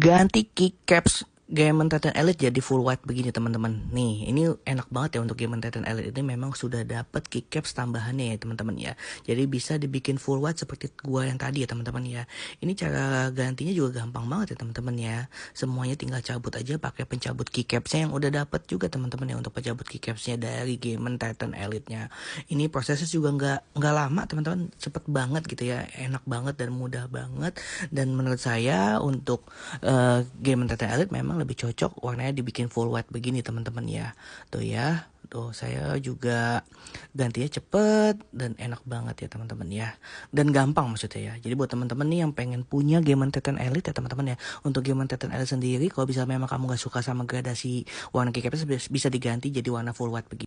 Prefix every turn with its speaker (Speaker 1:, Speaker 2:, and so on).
Speaker 1: Ganti keycaps Game Titan Elite jadi full white begini teman-teman. Nih, ini enak banget ya untuk Game Titan Elite ini memang sudah dapat keycaps tambahannya ya teman-teman ya. Jadi bisa dibikin full white seperti gua yang tadi ya teman-teman ya. Ini cara gantinya juga gampang banget ya teman-teman ya. Semuanya tinggal cabut aja pakai pencabut keycapsnya yang udah dapat juga teman-teman ya untuk pencabut keycapsnya dari Game Titan Elite-nya. Ini prosesnya juga nggak lama teman-teman, cepet banget gitu ya, enak banget dan mudah banget. Dan menurut saya untuk Game Titan Elite memang lebih cocok warnanya dibikin full white begini teman-teman ya. Tuh ya, tuh saya juga gantinya cepet dan enak banget ya teman-teman ya. Dan gampang maksudnya ya. Jadi buat teman-teman nih yang pengen punya Game Titan Elite ya teman-teman ya. Untuk Game Titan Elite sendiri, kalau bisa memang kamu gak suka sama gradasi warna keycapnya bisa diganti jadi warna full white begini.